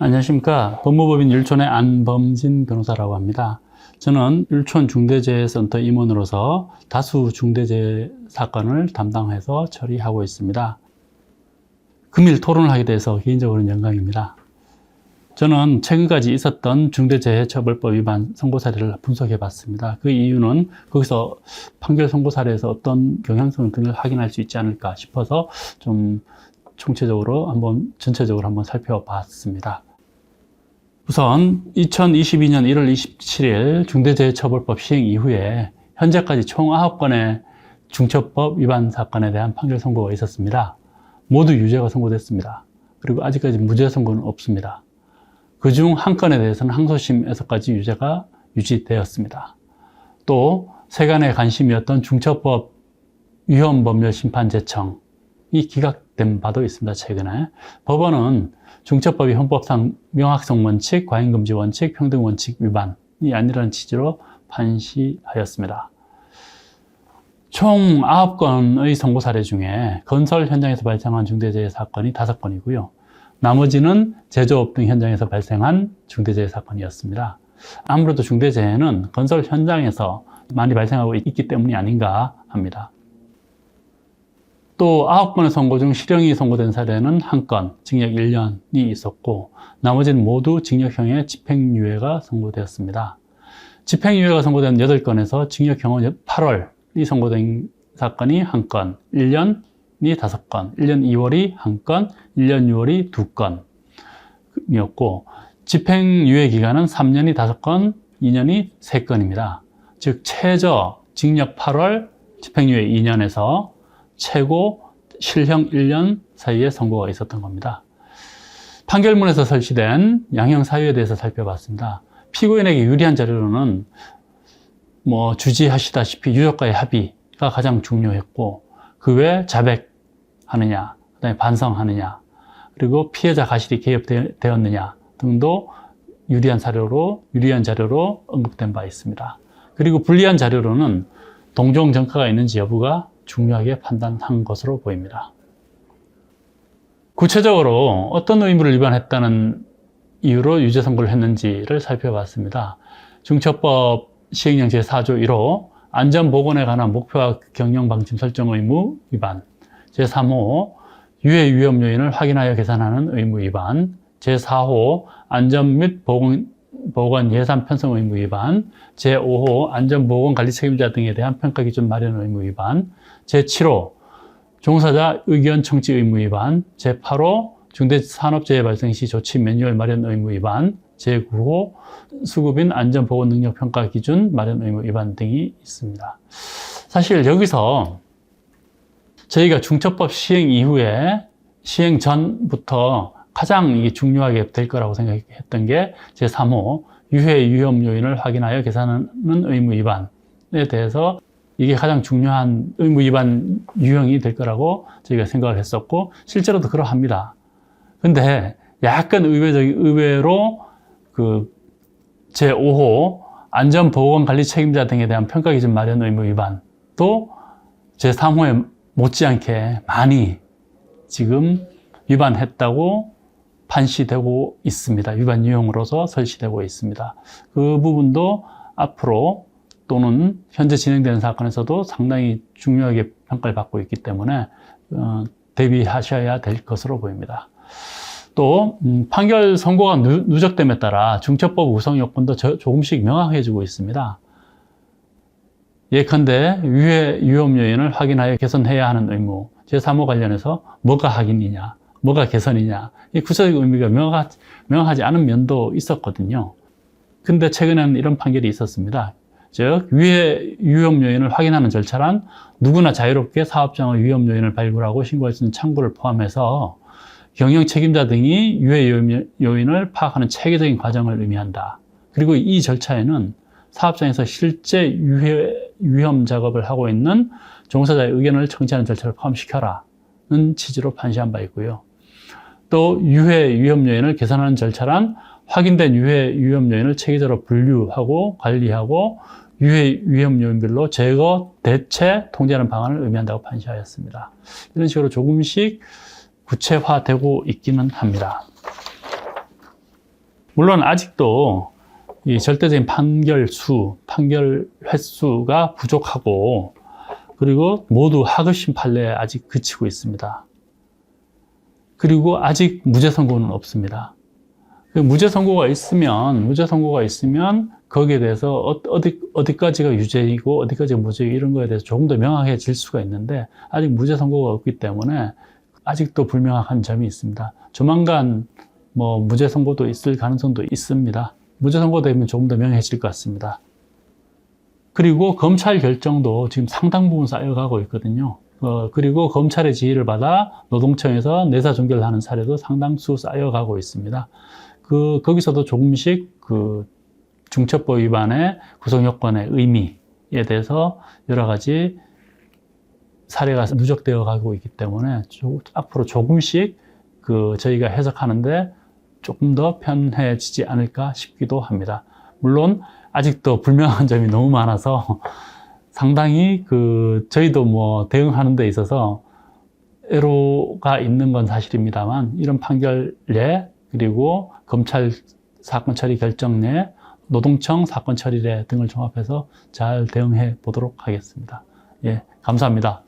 안녕하십니까. 법무법인 율촌의 안범진 변호사라고 합니다. 저는 율촌 중대재해센터 임원으로서 다수 중대재해 사건을 담당해서 처리하고 있습니다. 금일 토론을 하게 돼서 개인적으로는 영광입니다. 저는 최근까지 있었던 중대재해처벌법 위반 선고 사례를 분석해 봤습니다. 그 이유는 거기서 판결 선고 사례에서 어떤 경향성 등을 확인할 수 있지 않을까 싶어서 좀 전체적으로 한번 살펴봤습니다. 우선 2022년 1월 27일 중대재해처벌법 시행 이후에 현재까지 총 9건의 중처법 위반 사건에 대한 판결 선고가 있었습니다. 모두 유죄가 선고됐습니다. 그리고 아직까지 무죄 선고는 없습니다. 그중 한 건에 대해서는 항소심에서까지 유죄가 유지되었습니다. 또 세간의 관심이었던 중처법 위헌법률심판제청이 기각된 바도 있습니다. 최근에 법원은 중처법이 헌법상 명확성 원칙, 과잉금지 원칙, 평등 원칙 위반이 아니라는 취지로 판시하였습니다. 총 9건의 선고 사례 중에 건설 현장에서 발생한 중대재해 사건이 5건이고요. 나머지는 제조업 등 현장에서 발생한 중대재해 사건이었습니다. 아무래도 중대재해는 건설 현장에서 많이 발생하고 있기 때문이 아닌가 합니다. 또 9건의 선고 중 실형이 선고된 사례는 1건, 징역 1년이 있었고 나머지는 모두 징역형의 집행유예가 선고되었습니다. 집행유예가 선고된 8건에서 징역형은 8월이 선고된 사건이 1건, 1년이 5건, 1년 2월이 1건, 1년 6월이 2건이었고 집행유예 기간은 3년이 5건, 2년이 3건입니다. 즉 최저 징역 8월, 집행유예 2년에서 최고 실형 1년 사이에 선고가 있었던 겁니다. 판결문에서 설치된 양형 사유에 대해서 살펴봤습니다. 피고인에게 유리한 자료로는 주지하시다시피 유족과의 합의가 가장 중요했고 그 외에 자백하느냐, 그다음에 반성하느냐, 그리고 피해자 가실이 개입되었느냐 등도 유리한 자료로 언급된 바 있습니다. 그리고 불리한 자료로는 동종 전과가 있는지 여부가 중요하게 판단한 것으로 보입니다. 구체적으로 어떤 의무를 위반했다는 이유로 유죄 선고를 했는지를 살펴봤습니다. 중처법 시행령 제4조 1호 안전보건에 관한 목표와 경영 방침 설정 의무 위반, 제3호 유해 위험 요인을 확인하여 계산하는 의무 위반, 제4호 안전 및 보건 예산 편성 의무 위반, 제5호 안전보건 관리 책임자 등에 대한 평가 기준 마련 의무 위반, 제7호 종사자 의견 청취 의무 위반, 제8호 중대산업재해 발생 시 조치 매뉴얼 마련 의무 위반, 제9호 수급인 안전보건 능력 평가 기준 마련 의무 위반 등이 있습니다. 사실 여기서 저희가 중처법 시행 이후에 시행 전부터 가장 이게 중요하게 될 거라고 생각했던 게 제3호 유해 위험 요인을 확인하여 계산하는 의무 위반에 대해서 이게 가장 중요한 의무 위반 유형이 될 거라고 저희가 생각을 했었고 실제로도 그러합니다. 근데 약간 의외로 그 제5호 안전보건관리 책임자 등에 대한 평가 기준 마련 의무 위반도 제3호에 못지않게 많이 지금 위반했다고 판시되고 있습니다. 위반 유형으로서 설치되고 있습니다. 그 부분도 앞으로 또는 현재 진행되는 사건에서도 상당히 중요하게 평가를 받고 있기 때문에 대비하셔야 될 것으로 보입니다. 또 판결 선고가 누적됨에 따라 중처법 구성 요건도 조금씩 명확해지고 있습니다. 예컨대 유해 위험 요인을 확인하여 개선해야 하는 의무, 제3호 관련해서 뭐가 확인이냐, 뭐가 개선이냐, 이 구체적 의미가 명확하지 않은 면도 있었거든요. 근데 최근에는 이런 판결이 있었습니다. 즉 유해 위험 요인을 확인하는 절차란 누구나 자유롭게 사업장의 위험 요인을 발굴하고 신고할 수 있는 창구를 포함해서 경영 책임자 등이 유해 요인을 파악하는 체계적인 과정을 의미한다. 그리고 이 절차에는 사업장에서 실제 위험 작업을 하고 있는 종사자의 의견을 청취하는 절차를 포함시켜라는 취지로 판시한 바 있고요. 또 유해 위험 요인을 계산하는 절차란 확인된 유해 위험 요인을 체계적으로 분류하고 관리하고 유해 위험 요인별로 제거, 대체, 통제하는 방안을 의미한다고 판시하였습니다. 이런 식으로 조금씩 구체화되고 있기는 합니다. 물론 아직도 이 절대적인 판결 횟수가 부족하고, 그리고 모두 하급심 판례에 아직 그치고 있습니다. 그리고 아직 무죄 선고는 없습니다. 무죄 선고가 있으면 거기에 대해서 어디까지가 유죄이고 어디까지가 무죄이고 이런 거에 대해서 조금 더 명확해질 수가 있는데, 아직 무죄 선고가 없기 때문에 아직도 불명확한 점이 있습니다. 조만간 무죄 선고도 있을 가능성도 있습니다. 무죄 선고되면 조금 더 명확해질 것 같습니다. 그리고 검찰 결정도 지금 상당 부분 쌓여가고 있거든요. 그리고 검찰의 지휘를 받아 노동청에서 내사 종결하는 사례도 상당수 쌓여가고 있습니다. 거기서도 조금씩 중첩법 위반의 구성요건의 의미에 대해서 여러 가지 사례가 누적되어 가고 있기 때문에 앞으로 조금씩 저희가 해석하는데 조금 더 편해지지 않을까 싶기도 합니다. 물론 아직도 불명확한 점이 너무 많아서 상당히 저희도 대응하는 데 있어서 애로가 있는 건 사실입니다만, 이런 판결례, 그리고 검찰 사건 처리 결정례, 노동청 사건 처리례 등을 종합해서 잘 대응해 보도록 하겠습니다. 예, 감사합니다.